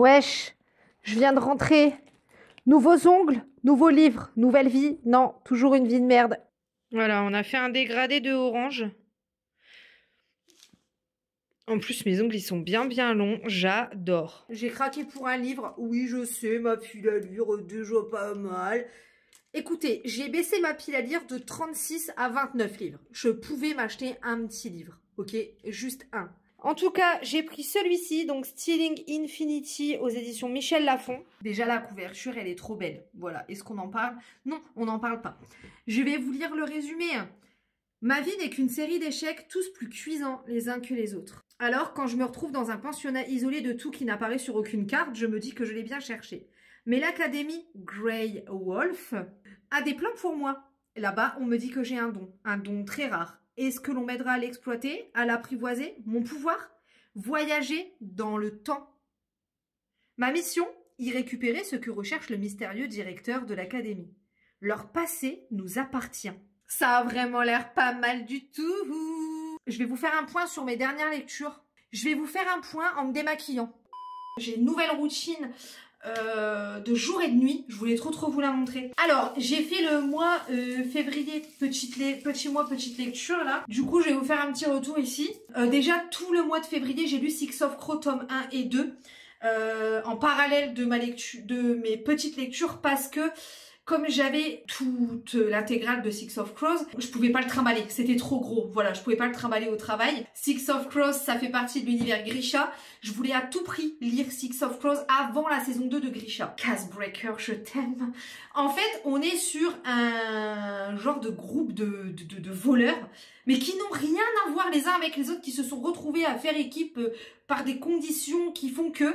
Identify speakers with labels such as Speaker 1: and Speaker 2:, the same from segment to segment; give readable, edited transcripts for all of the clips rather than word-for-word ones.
Speaker 1: Wesh, je viens de rentrer. Nouveaux ongles, nouveaux livres, nouvelle vie. Non, toujours une vie de merde.
Speaker 2: Voilà, on a fait un dégradé de orange. En plus, mes ongles, ils sont bien longs. J'adore.
Speaker 1: J'ai craqué pour un livre. Oui, je sais, ma pile à lire, déjà pas mal. Écoutez, j'ai baissé ma pile à lire de 36 à 29 livres. Je pouvais m'acheter un petit livre, ok? Juste un.
Speaker 2: En tout cas, j'ai pris celui-ci, donc Stealing Infinity aux éditions Michel Lafon.
Speaker 1: Déjà, la couverture, elle est trop belle. Voilà. Est-ce qu'on en parle? Non, on n'en parle pas. Je vais vous lire le résumé. Ma vie n'est qu'une série d'échecs, tous plus cuisants les uns que les autres. Alors, quand je me retrouve dans un pensionnat isolé de tout qui n'apparaît sur aucune carte, je me dis que je l'ai bien cherché. Mais l'académie Grey Wolf a des plans pour moi. Là-bas, on me dit que j'ai un don très rare. Est-ce que l'on m'aidera à l'exploiter, à l'apprivoiser? Mon pouvoir? Voyager dans le temps. Ma mission? Y récupérer ce que recherche le mystérieux directeur de l'académie. Leur passé nous appartient. Ça a vraiment l'air pas mal du tout. Je vais vous faire un point sur mes dernières lectures. Je vais vous faire un point en me démaquillant. J'ai une nouvelle routine de jour et de nuit. Je voulais trop vous la montrer. Alors, j'ai fait le mois février, petit mois, petite lecture là. Du coup, je vais vous faire un petit retour ici. Déjà, tout le mois de février, j'ai lu Six of Crow, tome 1 et 2. En parallèle de ma lecture, de mes petites lectures, parce que comme j'avais toute l'intégrale de Six of Crows, je pouvais pas le trimballer, c'était trop gros, voilà, je pouvais pas le trimballer au travail. Six of Crows, ça fait partie de l'univers Grisha, je voulais à tout prix lire Six of Crows avant la saison 2 de Grisha. Casebreaker, je t'aime. En fait, on est sur un genre de groupe de voleurs, mais qui n'ont rien à voir les uns avec les autres, qui se sont retrouvés à faire équipe par des conditions qui font que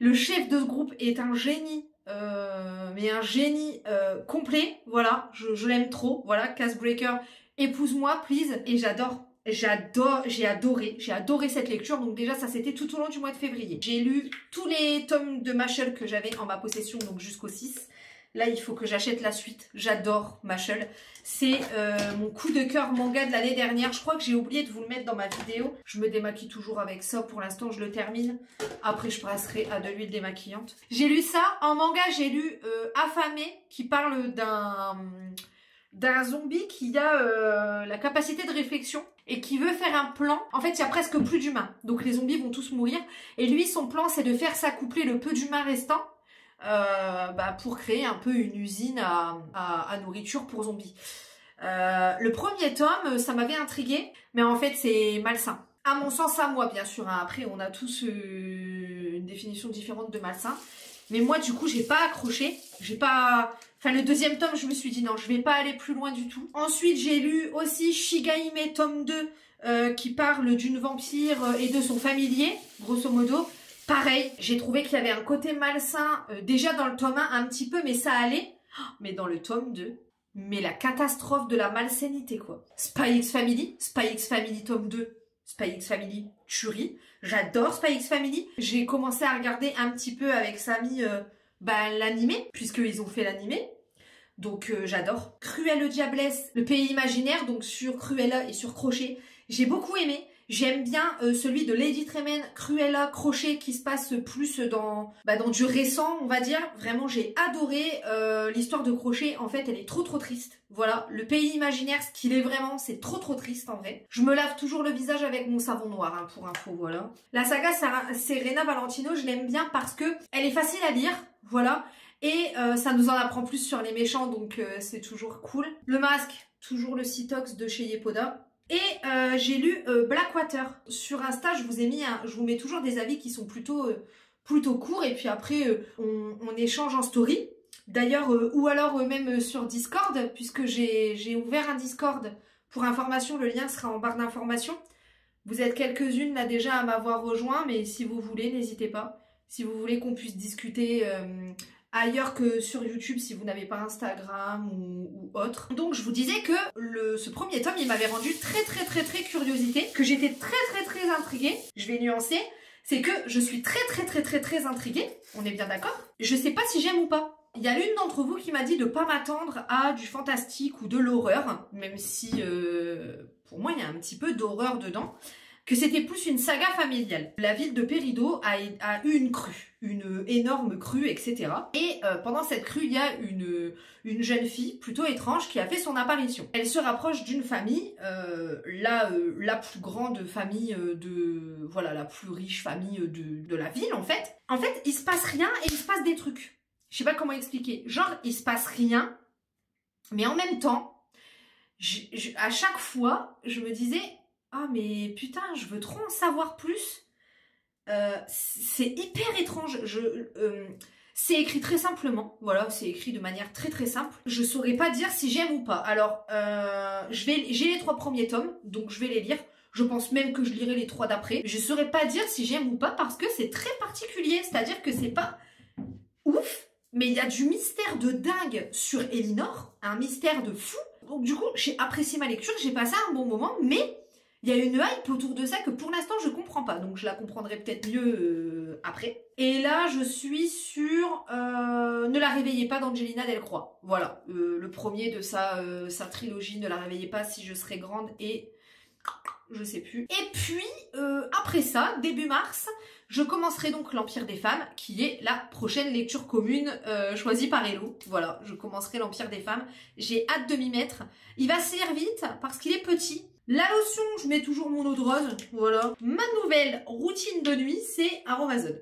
Speaker 1: le chef de ce groupe est un génie, mais un génie complet, voilà, je l'aime trop, voilà, Casebreaker, épouse-moi, please, et j'ai adoré cette lecture, donc déjà ça c'était tout au long du mois de février. J'ai lu tous les tomes de Mashal que j'avais en ma possession, donc jusqu'au 6. Là, il faut que j'achète la suite. J'adore Mashal. C'est mon coup de cœur manga de l'année dernière. Je crois que j'ai oublié de vous le mettre dans ma vidéo. Je me démaquille toujours avec ça. Pour l'instant, je le termine. Après, je passerai à de l'huile démaquillante. J'ai lu ça. En manga, j'ai lu Affamé, qui parle d'un zombie qui a la capacité de réflexion et qui veut faire un plan. En fait, il y a presque plus d'humains. Donc, les zombies vont tous mourir. Et lui, son plan, c'est de faire s'accoupler le peu d'humains restants pour créer un peu une usine à nourriture pour zombies. Le premier tome, ça m'avait intrigué, mais en fait c'est malsain. À mon sens, à moi bien sûr, hein. Après on a tous une définition différente de malsain. Mais moi du coup j'ai pas accroché, Enfin le deuxième tome je me suis dit non, je vais pas aller plus loin du tout. Ensuite j'ai lu aussi Shigahime tome 2 qui parle d'une vampire et de son familier, grosso modo. Pareil, j'ai trouvé qu'il y avait un côté malsain, déjà dans le tome 1 un petit peu, mais ça allait. Mais dans le tome 2, mais la catastrophe de la malsainité quoi. Spy X Family tome 2, Spy X Family tuerie. J'adore Spy X Family. J'ai commencé à regarder un petit peu avec Samy l'animé, puisqu'ils ont fait l'animé. Donc j'adore. Cruella Diablesse, le pays imaginaire, donc sur Cruella et sur Crochet. J'ai beaucoup aimé. J'aime bien celui de Lady Tremaine, Cruella, Crochet, qui se passe plus dans du récent, on va dire. Vraiment, j'ai adoré l'histoire de Crochet. En fait, elle est trop triste. Voilà, le pays imaginaire, ce qu'il est vraiment, c'est trop triste en vrai. Je me lave toujours le visage avec mon savon noir, hein, pour info, voilà. La saga Serena Valentino, je l'aime bien parce que elle est facile à lire, voilà. Et ça nous en apprend plus sur les méchants, donc c'est toujours cool. Le masque, toujours le Citox de chez Yepoda. Et j'ai lu Blackwater. Sur Insta, je vous mets toujours des avis qui sont plutôt courts. Et puis après, on échange en story. D'ailleurs, ou alors même sur Discord, puisque j'ai ouvert un Discord pour information. Le lien sera en barre d'information. Vous êtes quelques-unes là déjà à m'avoir rejoint, mais si vous voulez, n'hésitez pas. Si vous voulez qu'on puisse discuter ailleurs que sur YouTube si vous n'avez pas Instagram ou autre. Donc je vous disais que ce premier tome il m'avait rendu très curiosité, que j'étais très intriguée. Je vais nuancer, c'est que je suis très intriguée, on est bien d'accord. Je sais pas si j'aime ou pas. Il y a l'une d'entre vous qui m'a dit de pas m'attendre à du fantastique ou de l'horreur, même si pour moi il y a un petit peu d'horreur dedans. que c'était plus une saga familiale. La ville de Pérido a eu une crue, une énorme crue, etc. Et pendant cette crue, il y a une jeune fille plutôt étrange qui a fait son apparition. Elle se rapproche d'une famille, la plus grande famille voilà, la plus riche famille de la ville en fait. En fait, il se passe rien et il se passe des trucs. Je sais pas comment expliquer. Genre, il se passe rien, mais en même temps, à chaque fois, je me disais... Ah mais putain, je veux trop en savoir plus. C'est hyper étrange. C'est écrit très simplement. Voilà, c'est écrit de manière très très simple. Je saurais pas dire si j'aime ou pas. Alors, j'ai les 3 premiers tomes, donc je vais les lire. Je pense même que je lirai les 3 d'après. Je saurais pas dire si j'aime ou pas parce que c'est très particulier. C'est-à-dire que c'est pas ouf, mais il y a du mystère de dingue sur Elinor. Un mystère de fou. Donc du coup, j'ai apprécié ma lecture, j'ai passé un bon moment, mais... il y a une hype autour de ça que pour l'instant je comprends pas, donc je la comprendrai peut-être mieux après. Et là je suis sur Ne la réveillez pas d'Angelina Delcroix. Voilà, le premier de sa trilogie, Ne la réveillez pas si je serais grande et je sais plus. Et puis après ça, début mars, je commencerai donc l'Empire des Femmes, qui est la prochaine lecture commune choisie par Hello. Voilà, je commencerai l'Empire des Femmes. J'ai hâte de m'y mettre. Il va se lire vite parce qu'il est petit. La lotion, je mets toujours mon eau de rose, voilà. Ma nouvelle routine de nuit, c'est Aromazone.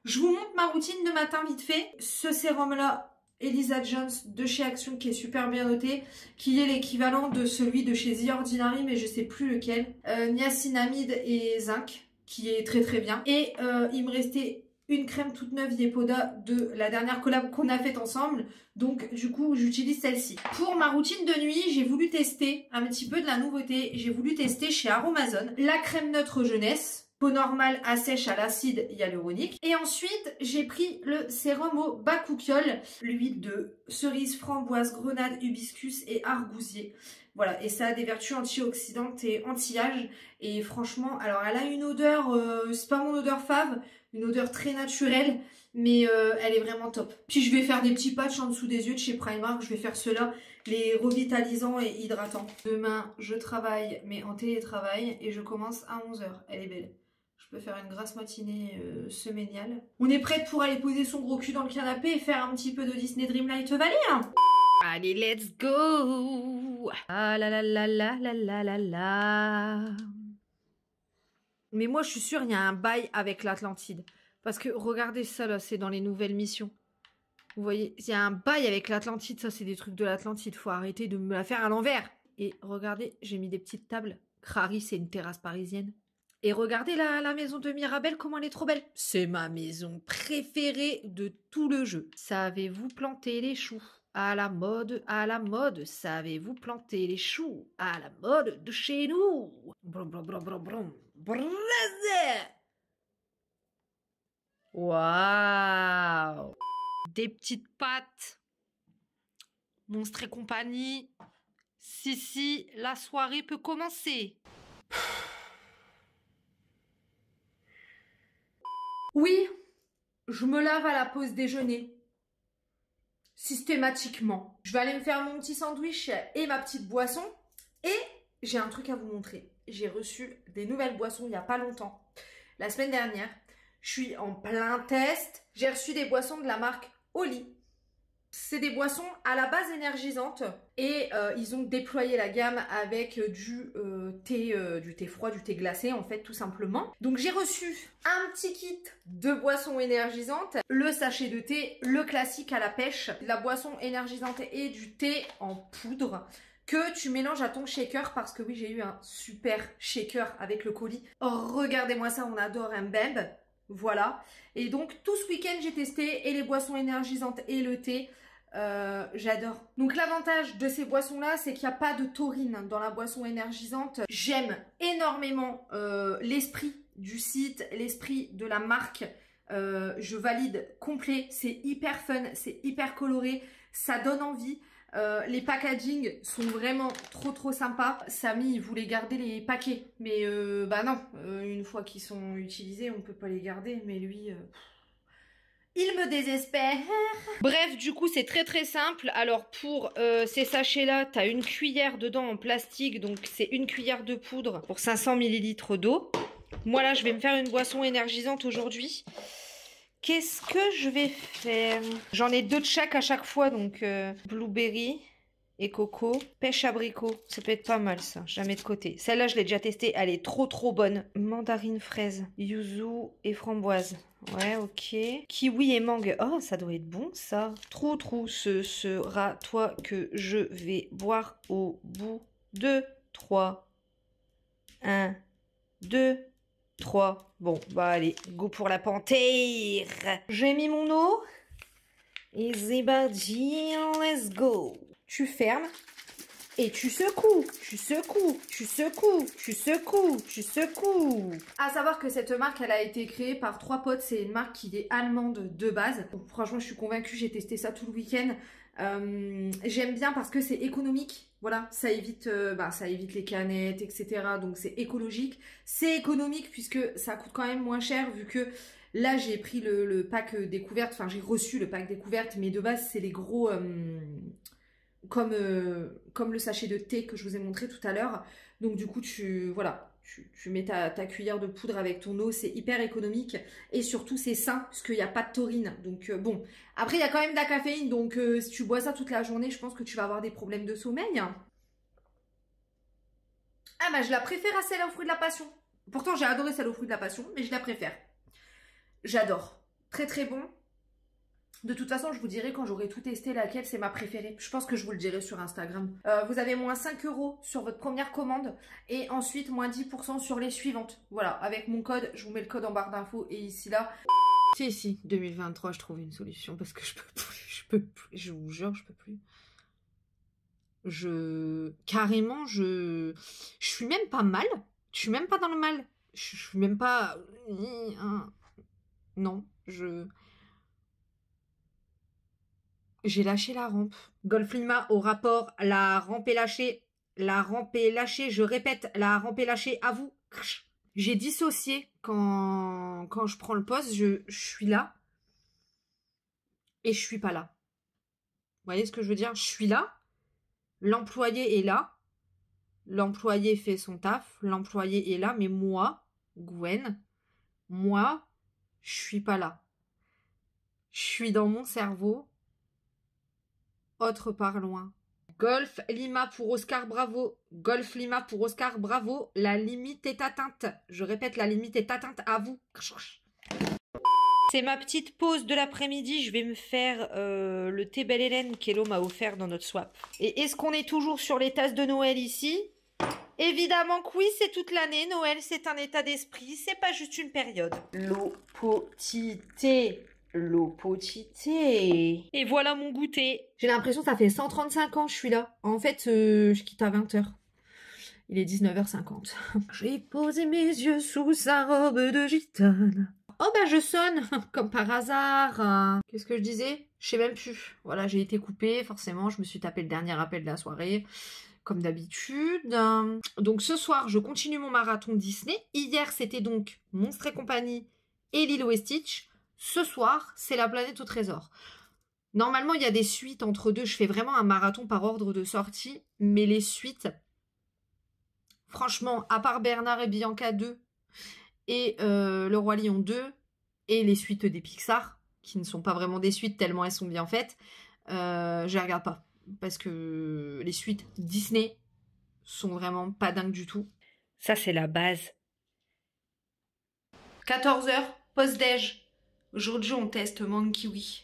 Speaker 1: Je vous montre ma routine de matin vite fait. Ce sérum-là, Elisa Jones de chez Action, qui est super bien noté, qui est l'équivalent de celui de chez The Ordinary, mais je sais plus lequel. Niacinamide et zinc, qui est très très bien. Et il me restait une crème toute neuve Yepoda de la dernière collab qu'on a faite ensemble. Donc du coup j'utilise celle-ci. Pour ma routine de nuit, j'ai voulu tester un petit peu de la nouveauté. J'ai voulu tester chez Aromazone la crème neutre jeunesse. Peau normale à sèche à l'acide hyaluronique. Et ensuite j'ai pris le sérum au bakuchiol. L'huile de cerise, framboise, grenade, hibiscus et argousier. Voilà, et ça a des vertus antioxydantes et anti-âge. Et franchement, alors elle a une odeur, c'est pas mon odeur fave, une odeur très naturelle, mais elle est vraiment top. Puis je vais faire des petits patchs en dessous des yeux de chez Primark, je vais faire ceux-là, les revitalisants et hydratants. Demain, je travaille, mais en télétravail, et je commence à 11 h. Elle est belle. Je peux faire une grasse matinée semainiale. On est prête pour aller poser son gros cul dans le canapé et faire un petit peu de Disney Dreamlight Valley, hein. Allez, let's go! Ah la la la la la la la la. Mais moi, je suis sûre, il y a un bail avec l'Atlantide. Parce que, regardez ça, là, c'est dans les nouvelles missions. Vous voyez, il y a un bail avec l'Atlantide. Ça, c'est des trucs de l'Atlantide. Faut arrêter de me la faire à l'envers. Et regardez, j'ai mis des petites tables. Crary, c'est une terrasse parisienne. Et regardez la maison de Mirabelle, comment elle est trop belle. C'est ma maison préférée de tout le jeu. Savez-vous planter les choux? À la mode, savez-vous planter les choux? À la mode de chez nous. Brum, brum, brum, brum, brum. Waouh! Des petites pâtes. Monstre et compagnie. Si, la soirée peut commencer. Oui, je me lave à la pause déjeuner. Systématiquement. Je vais aller me faire mon petit sandwich et ma petite boisson. Et j'ai un truc à vous montrer. J'ai reçu des nouvelles boissons il n'y a pas longtemps. La semaine dernière, je suis en plein test. J'ai reçu des boissons de la marque Oli. C'est des boissons à la base énergisantes et ils ont déployé la gamme avec du thé froid, du thé glacé en fait tout simplement. Donc j'ai reçu un petit kit de boissons énergisantes, le sachet de thé, le classique à la pêche, la boisson énergisante et du thé en poudre que tu mélanges à ton shaker parce que oui j'ai eu un super shaker avec le colis. Oh, regardez-moi ça, on adore un beb. Voilà, et donc tout ce week-end j'ai testé et les boissons énergisantes et le thé, j'adore. Donc l'avantage de ces boissons là c'est qu'il n'y a pas de taurine dans la boisson énergisante. J'aime énormément l'esprit du site, l'esprit de la marque, je valide complet, c'est hyper fun, c'est hyper coloré, ça donne envie. Les packaging sont vraiment trop sympas. Samy il voulait garder les paquets, mais bah non, une fois qu'ils sont utilisés on peut pas les garder, mais lui Il me désespère.
Speaker 2: Bref, du coup, c'est très très simple. Alors, pour ces sachets-là, tu as une cuillère dedans en plastique. Donc, c'est une cuillère de poudre pour 500 ml d'eau. Moi, là, je vais me faire une boisson énergisante aujourd'hui. Qu'est-ce que je vais faire? J'en ai 2 de chaque à chaque fois. Donc, blueberry et coco. Pêche abricot. Ça peut être pas mal, ça. Je la mets de côté. Celle-là, je l'ai déjà testée. Elle est trop trop bonne. Mandarine fraise. Yuzu et framboise. Ouais, ok. Kiwi et mangue. Oh, ça doit être bon, ça. Trou, ce sera toi que je vais boire au bout de 3. 1, 2, 3. Bon, bah allez, go pour la panthère. J'ai mis mon eau. Et c'est parti, let's go. Tu fermes. Et tu secoues, tu secoues, tu secoues, tu secoues, tu secoues.
Speaker 1: À savoir que cette marque, elle a été créée par 3 potes. C'est une marque qui est allemande de base. Donc, franchement, je suis convaincue. J'ai testé ça tout le week-end. J'aime bien parce que c'est économique. Voilà, ça évite les canettes, etc. Donc, c'est écologique. C'est économique puisque ça coûte quand même moins cher vu que là, j'ai pris le pack découverte. Enfin, j'ai reçu le pack découverte. Mais de base, c'est les gros... comme le sachet de thé que je vous ai montré tout à l'heure. Donc du coup, tu mets ta cuillère de poudre avec ton eau, c'est hyper économique. Et surtout, c'est sain, puisqu'il n'y a pas de taurine. Donc bon, après, il y a quand même de la caféine. Donc si tu bois ça toute la journée, je pense que tu vas avoir des problèmes de sommeil. Ah bah, je la préfère à celle aux fruits de la passion. Pourtant, j'ai adoré celle aux fruits de la passion, mais je la préfère. J'adore. Très très bon. De toute façon, je vous dirai quand j'aurai tout testé laquelle c'est ma préférée. Je pense que je vous le dirai sur Instagram. Vous avez moins 5 € sur votre première commande et ensuite moins 10% sur les suivantes. Voilà, avec mon code, je vous mets le code en barre d'infos et ici là. Si, 2023, je trouve une solution parce que je peux plus, je vous jure, je peux plus. Carrément, je suis même pas mal. Je suis même pas dans le mal. Je suis même pas... Non, J'ai lâché la rampe. Golf Lima au rapport, la rampe est lâchée. La rampe est lâchée, je répète, la rampe est lâchée, à vous. J'ai dissocié quand je prends le poste, je suis là et je suis pas là. Vous voyez ce que je veux dire? Je suis là, l'employé est là, l'employé fait son taf, l'employé est là, mais moi, Gwen, moi, je suis pas là. Je suis dans mon cerveau, autre part loin. Golf Lima pour Oscar, bravo. Golf Lima pour Oscar, bravo. La limite est atteinte. Je répète, la limite est atteinte, à vous. C'est ma petite pause de l'après-midi. Je vais me faire le thé Belle Hélène qu'Hello m'a offert dans notre swap. Et est-ce qu'on est toujours sur les tasses de Noël ici? Évidemment que oui, c'est toute l'année. Noël, c'est un état d'esprit. C'est pas juste une période. L'opotité. L'opotité. Et voilà mon goûter. J'ai l'impression que ça fait 135 ans que je suis là. En fait, je quitte à 20h. Il est 19h50. J'ai posé mes yeux sous sa robe de gitane. Oh bah je sonne, comme par hasard. Qu'est-ce que je disais? Je sais même plus. Voilà, j'ai été coupée, forcément. Je me suis tapé le dernier appel de la soirée, comme d'habitude. Donc ce soir, je continue mon marathon Disney. Hier, c'était donc Monstres et compagnie et Lilo et Stitch. Ce soir, c'est La planète au trésor. Normalement, il y a des suites entre deux. Je fais vraiment un marathon par ordre de sortie. Mais les suites, franchement, à part Bernard et Bianca 2 et Le Roi Lion 2 et les suites des Pixar, qui ne sont pas vraiment des suites tellement elles sont bien faites, je les regarde pas. Parce que les suites Disney sont vraiment pas dingues du tout. Ça, c'est la base. 14h, post-déj. Aujourd'hui, on teste mangue kiwi.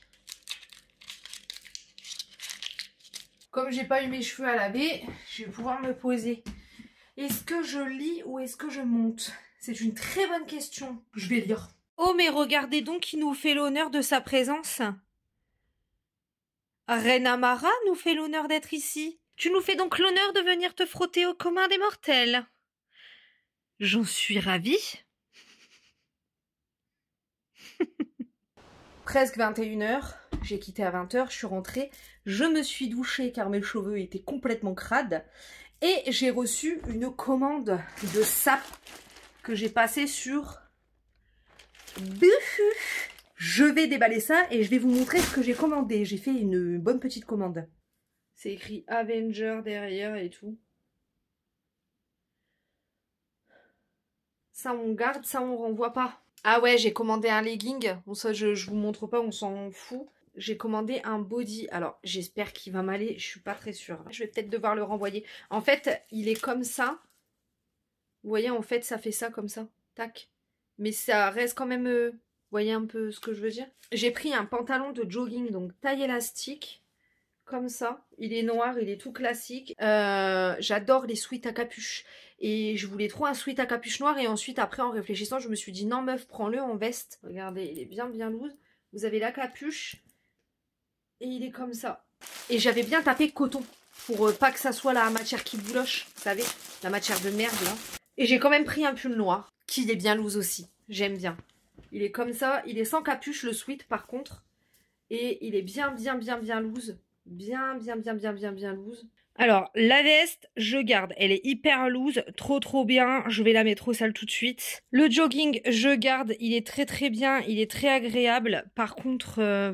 Speaker 1: Comme j'ai pas eu mes cheveux à laver, je vais pouvoir me poser. Est-ce que je lis ou est-ce que je monte? C'est une très bonne question. Je vais lire. Oh, mais regardez donc qui nous fait l'honneur de sa présence. Reine Amara nous fait l'honneur d'être ici. Tu nous fais donc l'honneur de venir te frotter au commun des mortels. J'en suis ravie. Presque 21h, j'ai quitté à 20h, je suis rentrée, je me suis douchée car mes cheveux étaient complètement crades et j'ai reçu une commande de sap que j'ai passée sur Bufu. Je vais déballer ça et je vais vous montrer ce que j'ai commandé. J'ai fait une bonne petite commande.
Speaker 2: C'est écrit Avenger derrière et tout. Ça on garde, ça on renvoie pas. Ah ouais, j'ai commandé un legging. Bon ça je vous montre pas, on s'en fout. J'ai commandé un body. Alors j'espère qu'il va m'aller, je suis pas très sûre. Je vais peut-être devoir le renvoyer. En fait, il est comme ça. Vous voyez, en fait, ça fait ça comme ça. Tac. Mais ça reste quand même... vous voyez un peu ce que je veux dire? J'ai pris un pantalon de jogging, donc taille élastique. Comme ça. Il est noir, il est tout classique. J'adore les sweats à capuche. Et je voulais trop un sweat à capuche noire. Et ensuite, après, en réfléchissant, je me suis dit, non meuf, prends-le en veste. Regardez, il est bien loose. Vous avez la capuche. Et il est comme ça. Et j'avais bien tapé coton. Pour pas que ça soit la matière qui bouloche. Vous savez, la matière de merde, là. Et j'ai quand même pris un pull noir. Qui est bien loose aussi. J'aime bien. Il est comme ça. Il est sans capuche, le sweat, par contre. Et il est bien loose. Bien loose. Alors, la veste, je garde. Elle est hyper loose, trop bien. Je vais la mettre au sale tout de suite. Le jogging, je garde. Il est très bien. Il est très agréable. Par contre,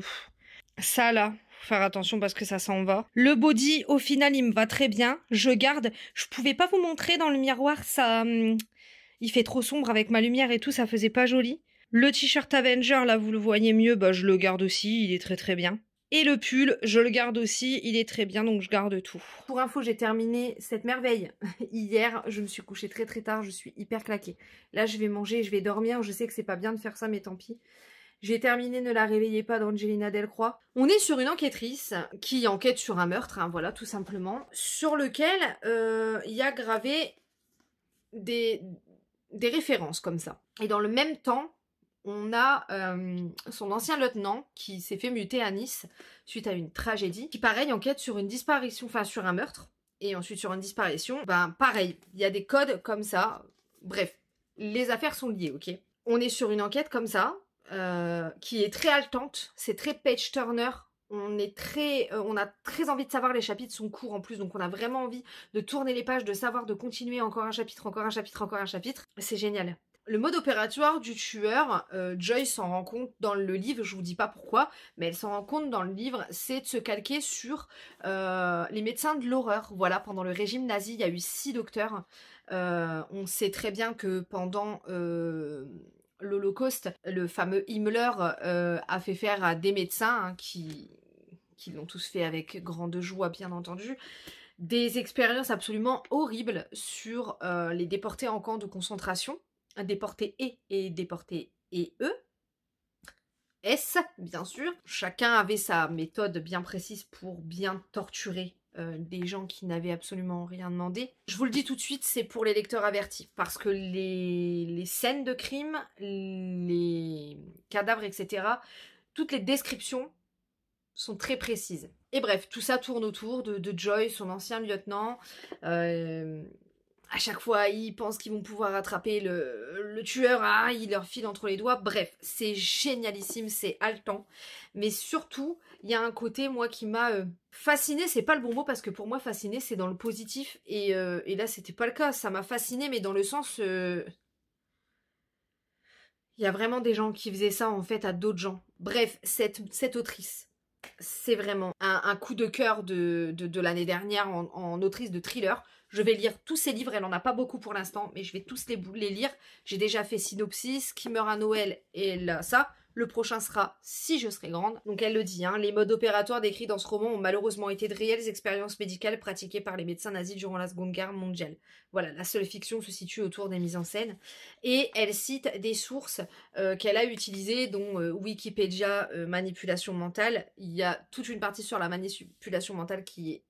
Speaker 2: ça là, faut faire attention parce que ça s'en va. Le body, au final, il me va très bien. Je garde. Je pouvais pas vous montrer dans le miroir, ça... il fait trop sombre avec ma lumière et tout, ça faisait pas joli. Le t-shirt Avenger, là, vous le voyez mieux, bah je le garde aussi. Il est très bien. Et le pull, je le garde aussi, il est très bien, donc je garde tout. Pour info, j'ai terminé cette merveille. Hier, je me suis couchée très tard, je suis hyper claquée. Là, je vais manger, je vais dormir, je sais que c'est pas bien de faire ça, mais tant pis. J'ai terminé Ne la réveillez pas d'Angelina Delcroix. On est sur une enquêtrice qui enquête sur un meurtre, hein, voilà, tout simplement, sur lequel il y a gravé des références comme ça. Et dans le même temps, on a son ancien lieutenant qui s'est fait muter à Nice suite à une tragédie, qui pareil enquête sur une disparition, enfin sur un meurtre, et ensuite sur une disparition, ben pareil, il y a des codes comme ça, bref, les affaires sont liées, ok? On est sur une enquête comme ça, qui est très haletante, c'est très page-turner, on a très envie de savoir, les chapitres sont courts en plus, donc on a vraiment envie de tourner les pages, de savoir, de continuer encore un chapitre, c'est génial. Le mode opératoire du tueur, Joyce s'en rend compte dans le livre, je vous dis pas pourquoi, mais elle s'en rend compte dans le livre, c'est de se calquer sur les médecins de l'horreur. Voilà, pendant le régime nazi, il y a eu 6 docteurs. On sait très bien que pendant l'Holocauste, le fameux Himmler a fait faire à des médecins hein, qui l'ont tous fait avec grande joie, bien entendu, des expériences absolument horribles sur les déportés en camp de concentration. Déportés et déportés et eux. S, bien sûr. Chacun avait sa méthode bien précise pour bien torturer des gens qui n'avaient absolument rien demandé. Je vous le dis tout de suite, c'est pour les lecteurs avertis. Parce que les scènes de crime, les cadavres, etc., toutes les descriptions sont très précises. Et bref, tout ça tourne autour de Joy, son ancien lieutenant. À chaque fois, ils pensent qu'ils vont pouvoir attraper le tueur, ah, il leur file entre les doigts. Bref, c'est génialissime, c'est haletant. Mais surtout, il y a un côté, moi, qui m'a fascinée. C'est pas le bon mot, parce que pour moi, fascinée, c'est dans le positif. Et là, c'était pas le cas. Ça m'a fascinée, mais dans le sens... il y a vraiment des gens qui faisaient ça, en fait, à d'autres gens. Bref, cette autrice, c'est vraiment un coup de cœur de l'année dernière en autrice de thriller. Je vais lire tous ses livres, elle en a pas beaucoup pour l'instant, mais je vais tous les lire. J'ai déjà fait Synopsis, Qui meurt à Noël et là, ça. Le prochain sera Si je serai grande. Donc elle le dit, hein, les modes opératoires décrits dans ce roman ont malheureusement été de réelles expériences médicales pratiquées par les médecins nazis durant la Seconde Guerre mondiale. Voilà, la seule fiction se situe autour des mises en scène. Et elle cite des sources qu'elle a utilisées, dont Wikipédia, manipulation mentale. Il y a toute une partie sur la manipulation mentale qui est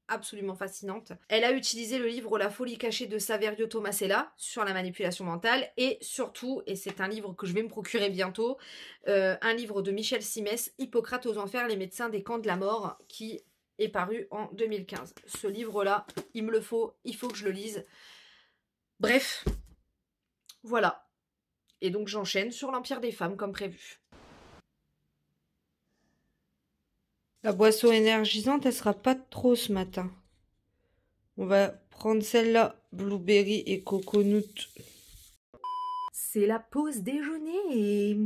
Speaker 2: absolument fascinante. Elle a utilisé le livre La folie cachée de Saverio Tomasella sur la manipulation mentale et surtout, et c'est un livre que je vais me procurer bientôt, un livre de Michel Simès, Hippocrate aux enfers, les médecins des camps de la mort, qui est paru en 2015. Ce livre-là, il me le faut, il faut que je le lise. Bref, voilà. Et donc j'enchaîne sur l'Empire des femmes comme prévu. La boisson énergisante, elle sera pas trop ce matin. On va prendre celle-là, blueberry et coconut.
Speaker 1: c'est la pause déjeuner et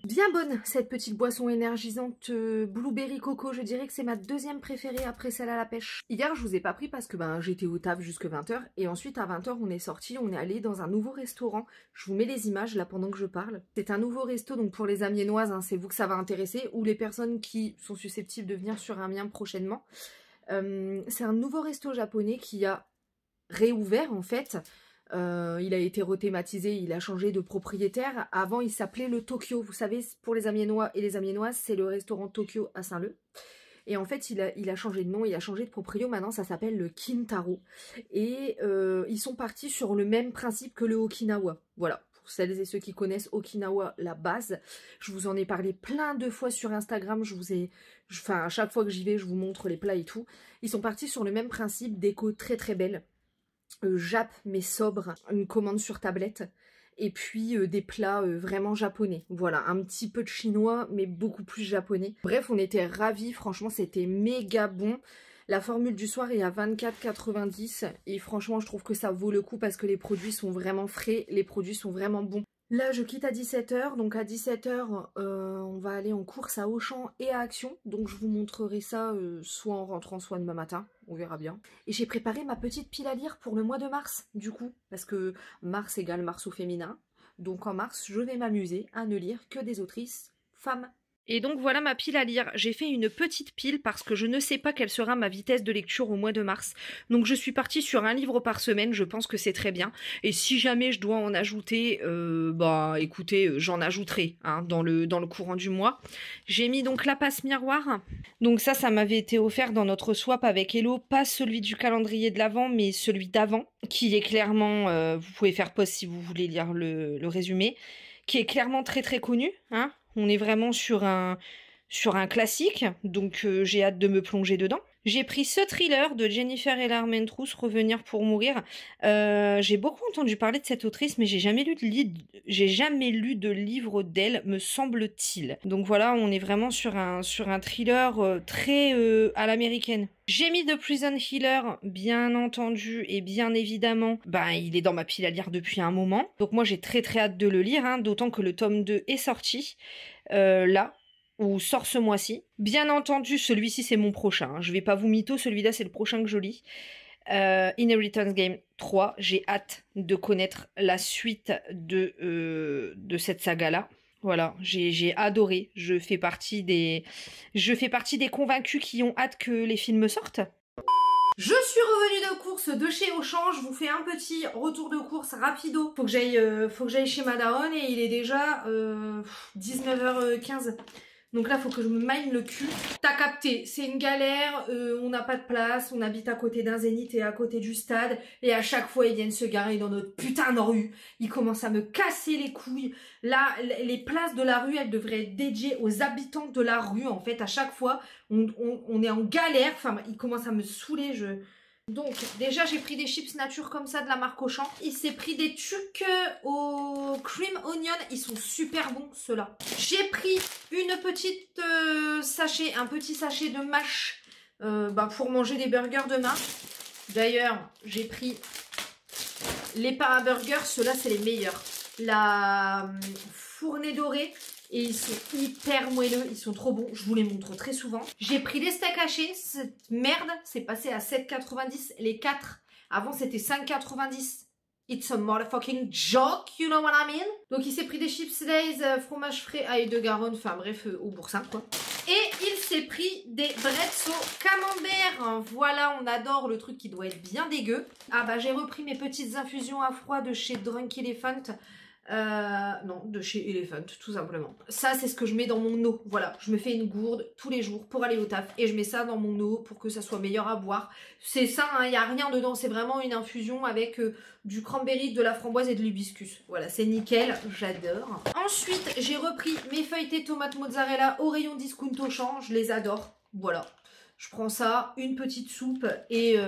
Speaker 1: bien bonne cette petite boisson énergisante blueberry coco. Je dirais que c'est ma deuxième préférée après celle à la pêche. Hier je vous ai pas pris parce que j'étais au taf jusque 20h et ensuite à 20h on est sorti, on est allé dans un nouveau restaurant. Je vous mets les images là pendant que je parle. C'est un nouveau resto donc pour les Amiénoises, hein, c'est vous que ça va intéresser ou les personnes qui sont susceptibles de venir sur Amiens prochainement. C'est un nouveau resto japonais qui a réouvert en fait. Il a été rethématisé, il a changé de propriétaire. Avant, il s'appelait le Tokyo. Vous savez, pour les Amiénois et les Amiénoises, c'est le restaurant Tokyo à Saint-Leu. Et en fait, il a changé de nom, il a changé de proprio. Maintenant, ça s'appelle le Kintaro. Et ils sont partis sur le même principe que le Okinawa. Voilà, pour celles et ceux qui connaissent Okinawa, la base. Je vous en ai parlé plein de fois sur Instagram. Enfin, à chaque fois que j'y vais, je vous montre les plats et tout. Ils sont partis sur le même principe, déco très très belle. Jap mais sobre, une commande sur tablette et puis des plats vraiment japonais. Voilà, un petit peu de chinois mais beaucoup plus japonais. Bref, on était ravis, franchement c'était méga bon. La formule du soir est à 24,90 et franchement je trouve que ça vaut le coup parce que les produits sont vraiment frais, les produits sont vraiment bons. Là je quitte à 17h, donc à 17h on va aller en course à Auchan et à Action, donc je vous montrerai ça soit en rentrant soit demain matin, on verra bien. Et j'ai préparé ma petite pile à lire pour le mois de mars du coup, parce que mars égale mars au féminin, donc en mars je vais m'amuser à ne lire que des autrices femmes.
Speaker 2: Et donc voilà ma pile à lire. J'ai fait une petite pile parce que je ne sais pas quelle sera ma vitesse de lecture au mois de mars. Donc je suis partie sur un livre par semaine, je pense que c'est très bien. Et si jamais je dois en ajouter, écoutez, j'en ajouterai hein, dans le courant du mois. J'ai mis donc la passe miroir. Donc ça m'avait été offert dans notre swap avec Hello, pas celui du calendrier de l'avant, mais celui d'avant, qui est clairement, vous pouvez faire pause si vous voulez lire le résumé, qui est clairement très très connu, hein. On est vraiment sur un classique, donc j'ai hâte de me plonger dedans. J'ai pris ce thriller de Jennifer Armentrout, Revenir pour mourir. J'ai beaucoup entendu parler de cette autrice, mais j'ai jamais lu de livre d'elle, me semble-t-il. Donc voilà, on est vraiment sur un thriller très à l'américaine. J'ai mis The Prison Healer, bien entendu, et bien évidemment, il est dans ma pile à lire depuis un moment. Donc moi j'ai très très hâte de le lire, hein, d'autant que le tome 2 est sorti, là, ou sort ce mois-ci. Bien entendu, celui-ci c'est mon prochain, hein. Je vais pas vous mytho, celui-là c'est le prochain que je lis. Inheritance Game 3, j'ai hâte de connaître la suite de cette saga-là. Voilà, j'ai adoré. Je fais partie des convaincus qui ont hâte que les films sortent.
Speaker 1: Je suis revenue de course de chez Auchan, je vous fais un petit retour de course rapido. Faut que j'aille chez Madaron et il est déjà 19h15. Donc là, faut que je me maille le cul. T'as capté, c'est une galère, on n'a pas de place, on habite à côté d'un zénith et à côté du stade. Et à chaque fois, ils viennent se garer dans notre putain de rue. Ils commencent à me casser les couilles. Là, les places de la rue, elles devraient être dédiées aux habitants de la rue. En fait, à chaque fois, on est en galère. Enfin, ils commencent à me saouler, Donc, déjà, j'ai pris des chips nature comme ça de la marque Auchan. Il s'est pris des trucs au cream onion. Ils sont super bons, ceux-là. J'ai pris un petit sachet de mâche pour manger des burgers demain. D'ailleurs, j'ai pris les para-burgers. Ceux-là, c'est les meilleurs. La fournée dorée. Et ils sont hyper moelleux, ils sont trop bons, je vous les montre très souvent. J'ai pris les steaks hachés, cette merde, c'est passé à 7,90 les 4. Avant c'était 5,90. It's a motherfucking joke, you know what I mean? Donc il s'est pris des chips Lay's, fromage frais, ail de Garonne, enfin bref, au boursin quoi. Et il s'est pris des bretzel camembert. Voilà, on adore le truc qui doit être bien dégueu. Ah j'ai repris mes petites infusions à froid de chez Drunk Elephant. Non, de chez Elephant, tout simplement. Ça, c'est ce que je mets dans mon eau. Voilà, je me fais une gourde tous les jours pour aller au taf et je mets ça dans mon eau pour que ça soit meilleur à boire. C'est ça, il n'y a rien dedans, c'est vraiment une infusion avec du cranberry, de la framboise et de l'hibiscus. Voilà, c'est nickel, j'adore. Ensuite, j'ai repris mes feuilletés tomates mozzarella au rayon discount Auchan, je les adore. Voilà. Je prends ça, une petite soupe et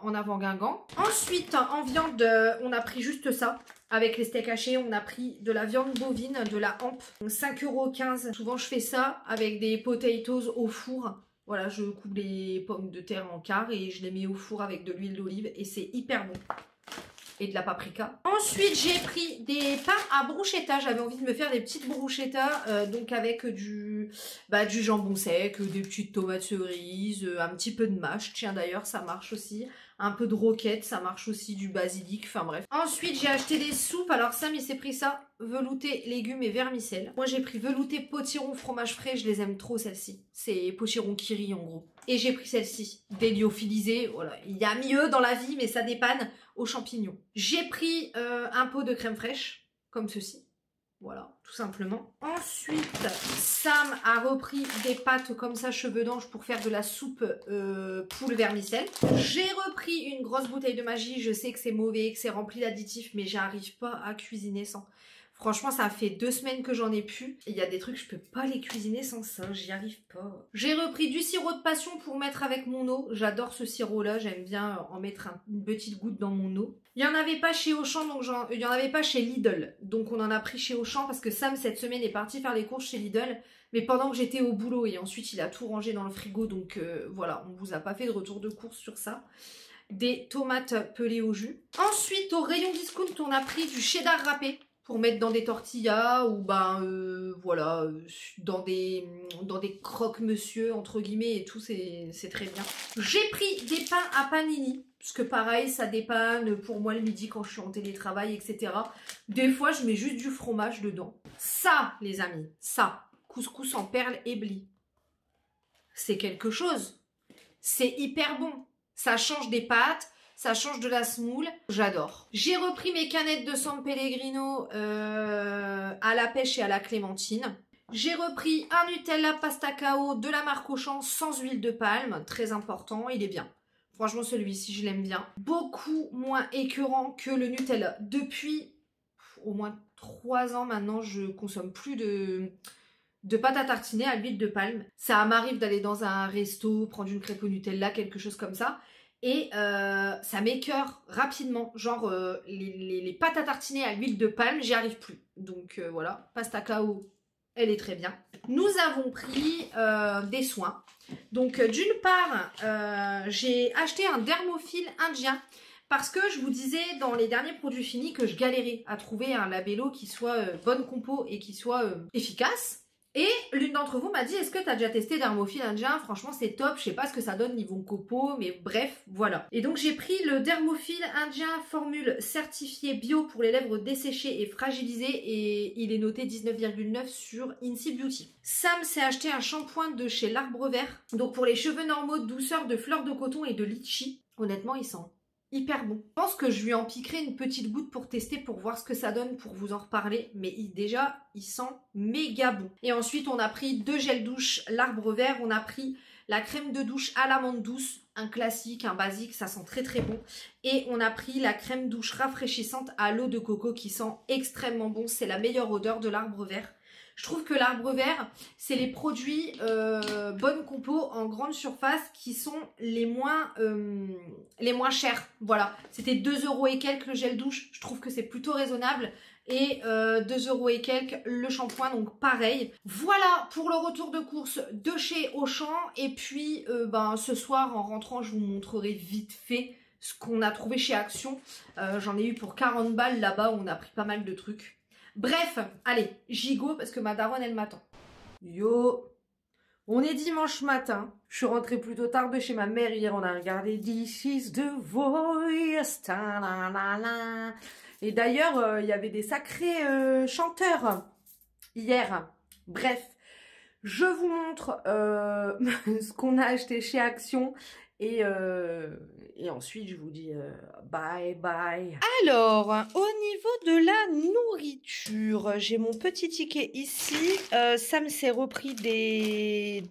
Speaker 1: en avant Guingamp. Ensuite, en viande, on a pris juste ça. Avec les steaks hachés, on a pris de la viande bovine, de la hampe, 5,15 €. Souvent, je fais ça avec des potatoes au four. Voilà, je coupe les pommes de terre en quart et je les mets au four avec de l'huile d'olive et c'est hyper bon. et de la paprika. Ensuite, j'ai pris des pains à bruschetta. J'avais envie de me faire des petites bruschetta, donc avec du jambon sec, des petites tomates cerises, un petit peu de mâche. Tiens, d'ailleurs, ça marche aussi. Un peu de roquette, ça marche aussi, du basilic, enfin bref. Ensuite, j'ai acheté des soupes. Alors Sam, il s'est pris ça, velouté, légumes et vermicelle. Moi, j'ai pris velouté, potiron, fromage frais. Je les aime trop, celles-ci. C'est potiron qui rit, en gros. Et j'ai pris celle-ci, déliophilisée. Voilà, il y a mieux dans la vie, mais ça dépanne aux champignons. J'ai pris un pot de crème fraîche, comme ceci. Voilà, tout simplement. Ensuite, Sam a repris des pâtes comme ça, cheveux d'ange, pour faire de la soupe poule vermicelle. J'ai repris une grosse bouteille de magie. Je sais que c'est mauvais, que c'est rempli d'additifs, mais j'arrive pas à cuisiner sans. Franchement, ça fait 2 semaines que j'en ai plus. Il y a des trucs, je peux pas les cuisiner sans ça, j'y arrive pas. J'ai repris du sirop de passion pour mettre avec mon eau. J'adore ce sirop-là, j'aime bien en mettre une petite goutte dans mon eau. Il n'y en avait pas chez Auchan, donc il n'y en avait pas chez Lidl. Donc on en a pris chez Auchan parce que Sam, cette semaine, est parti faire les courses chez Lidl. Mais pendant que j'étais au boulot et ensuite il a tout rangé dans le frigo. Donc voilà, on vous a pas fait de retour de course sur ça. Des tomates pelées au jus. Ensuite, au rayon discount, on a pris du cheddar râpé pour mettre dans des tortillas ou voilà, dans des croque-monsieur entre guillemets et tout, c'est très bien. J'ai pris des pains à panini, parce que pareil, ça dépanne pour moi le midi quand je suis en télétravail, etc. Des fois, je mets juste du fromage dedans. Ça, les amis, ça, couscous en perles et blie, c'est quelque chose. C'est hyper bon. Ça change des pâtes. Ça change de la semoule, j'adore. J'ai repris mes canettes de San Pellegrino à la pêche et à la clémentine. J'ai repris un Nutella pasta cao de la marque Auchan sans huile de palme, très important, il est bien. Franchement, celui-ci, je l'aime bien. Beaucoup moins écœurant que le Nutella. Depuis au moins 3 ans maintenant, je consomme plus de pâte à tartiner à l'huile de palme. Ça m'arrive d'aller dans un resto, prendre une crêpe au Nutella, quelque chose comme ça. Et ça m'écœure rapidement, genre les pâtes à tartiner à l'huile de palme, j'y arrive plus. Donc voilà, pasta cao, elle est très bien. Nous avons pris des soins. Donc d'une part, j'ai acheté un dermophile indien parce que je vous disais dans les derniers produits finis que je galérais à trouver un labello qui soit bonne compo et qui soit efficace. Et l'une d'entre vous m'a dit, est-ce que tu as déjà testé Dermophile indien? Franchement, c'est top. Je sais pas ce que ça donne niveau copeaux, mais bref, voilà. Et donc, j'ai pris le Dermophile indien formule certifiée bio pour les lèvres desséchées et fragilisées. Et il est noté 19,9 sur Incy Beauty. Sam s'est acheté un shampoing de chez l'Arbre Vert. Donc, pour les cheveux normaux, douceur de fleurs de coton et de litchi. Honnêtement, il sent hyper bon. Je pense que je lui en piquerai une petite goutte pour tester, pour voir ce que ça donne, pour vous en reparler. Mais déjà, il sent méga bon. Et ensuite, on a pris 2 gels douche l'Arbre Vert. On a pris la crème de douche à l'amande douce. Un classique, un basique, ça sent très très bon. Et on a pris la crème douche rafraîchissante à l'eau de coco qui sent extrêmement bon. C'est la meilleure odeur de l'Arbre Vert. Je trouve que l'Arbre Vert, c'est les produits bonne compo en grande surface qui sont les moins chers. Voilà, c'était 2 € et quelques le gel douche. Je trouve que c'est plutôt raisonnable. Et 2 € et quelques le shampoing, donc pareil. Voilà pour le retour de course de chez Auchan. Et puis ce soir en rentrant, je vous montrerai vite fait ce qu'on a trouvé chez Action. J'en ai eu pour 40 balles là-bas, on a pris pas mal de trucs. Bref, allez, j'y go parce que ma daronne, elle m'attend. Yo, on est dimanche matin. Je suis rentrée plutôt tard de chez ma mère. Hier, on a regardé This is the Voice. Et d'ailleurs, il y avait des sacrés chanteurs hier. Bref, je vous montre ce qu'on a acheté chez Action. Et ensuite, je vous dis bye bye.
Speaker 2: Alors, au niveau de la nourriture, j'ai mon petit ticket ici. Sam s'est repris des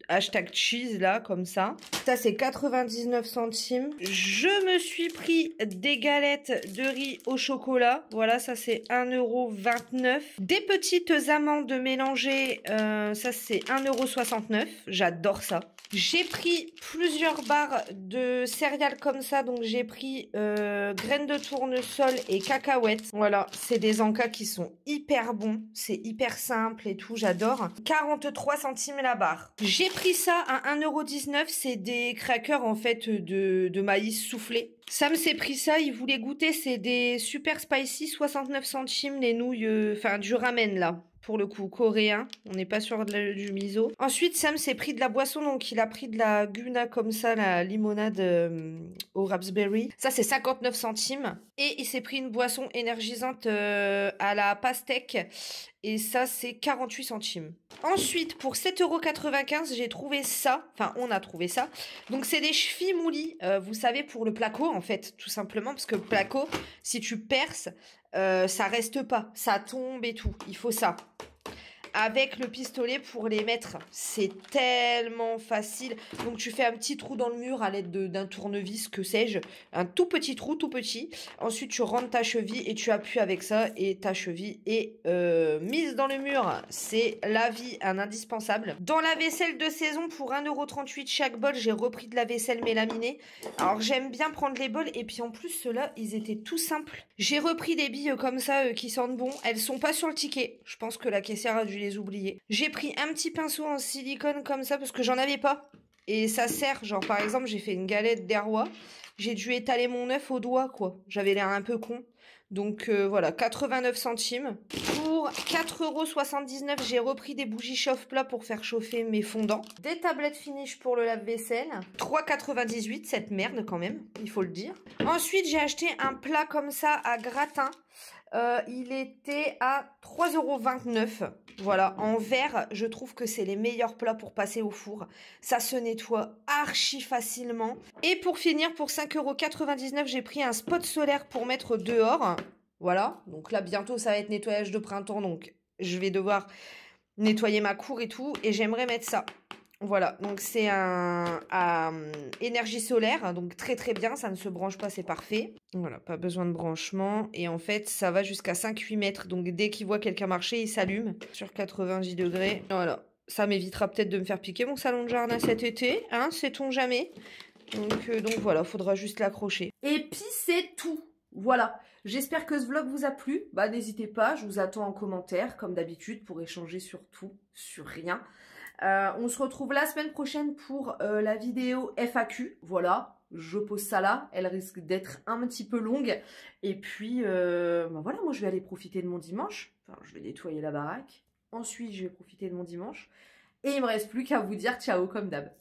Speaker 2: hashtag cheese là, comme ça. Ça, c'est 99 centimes. Je me suis pris des galettes de riz au chocolat. Voilà, ça, c'est 1,29 €. Des petites amandes mélangées. Ça, c'est 1,69 €. J'adore ça. J'ai pris plusieurs barres de céréales comme ça. Donc, j'ai pris graines de tournesol et cacahuètes. Voilà, c'est des encas qui sont hyper bons. C'est hyper simple et tout, j'adore. 43 centimes la barre. J'ai pris ça à 1,19 €. C'est des crackers, en fait, de maïs soufflé. Sam s'est pris ça, il voulait goûter. C'est des super spicy, 69 centimes les nouilles, enfin, du ramen, là. Pour le coup, coréen. On n'est pas sur du miso. Ensuite, Sam s'est pris de la boisson. Donc, il a pris de la guna comme ça, la limonade au raspberry. Ça, c'est 59 centimes. Et il s'est pris une boisson énergisante à la pastèque. Et ça, c'est 48 centimes. Ensuite, pour 7,95 €, j'ai trouvé ça. Enfin, on a trouvé ça. Donc, c'est des chevilles moulis. Vous savez, pour le placo, en fait, tout simplement. Parce que le placo, si tu perces, ça reste pas. Ça tombe et tout. Il faut ça. Avec le pistolet pour les mettre. C'est tellement facile. Donc, tu fais un petit trou dans le mur à l'aide d'un tournevis, que sais-je. Un tout petit trou, tout petit. Ensuite, tu rentres ta cheville et tu appuies avec ça. Et ta cheville est mise dans le mur. C'est la vie, un indispensable. Dans la vaisselle de saison, pour 1,38 € chaque bol, j'ai repris de la vaisselle mélaminée. Alors, j'aime bien prendre les bols. Et puis, en plus, ceux-là, ils étaient tout simples. J'ai repris des billes comme ça qui sentent bon. Elles sont pas sur le ticket. Je pense que la caissière a dû les oublier. J'ai pris un petit pinceau en silicone comme ça parce que j'en avais pas. Et ça sert, genre par exemple, j'ai fait une galette d'herrois. J'ai dû étaler mon œuf au doigt, quoi. J'avais l'air un peu con. Donc voilà, 89 centimes. Pour 4,79 €, j'ai repris des bougies chauffe-plat pour faire chauffer mes fondants. Des tablettes Finish pour le lave-vaisselle. 3,98 €, cette merde quand même, il faut le dire. Ensuite, j'ai acheté un plat comme ça à gratin. Il était à 3,29 €. Voilà, en verre, je trouve que c'est les meilleurs plats pour passer au four. Ça se nettoie archi facilement. Et pour finir, pour 5,99 €, j'ai pris un spot solaire pour mettre dehors. Voilà, donc là, bientôt, ça va être nettoyage de printemps. Donc, je vais devoir nettoyer ma cour et tout. Et j'aimerais mettre ça. Voilà, donc c'est un énergie solaire, donc très très bien, ça ne se branche pas, c'est parfait. Voilà, pas besoin de branchement. Et en fait, ça va jusqu'à 5-8 mètres, donc dès qu'il voit quelqu'un marcher, il s'allume sur 90 degrés. Voilà, ça m'évitera peut-être de me faire piquer mon salon de jardin cet été, hein, sait-on jamais. Donc voilà, faudra juste l'accrocher.
Speaker 1: Et puis c'est tout. Voilà, j'espère que ce vlog vous a plu. Bah n'hésitez pas, je vous attends en commentaire, comme d'habitude, pour échanger sur tout, sur rien. On se retrouve la semaine prochaine pour la vidéo FAQ. Voilà, je pose ça là. Elle risque d'être un petit peu longue. Et puis, bah voilà, moi je vais aller profiter de mon dimanche. Enfin, je vais nettoyer la baraque. Ensuite, je vais profiter de mon dimanche. Et il me reste plus qu'à vous dire ciao comme d'hab.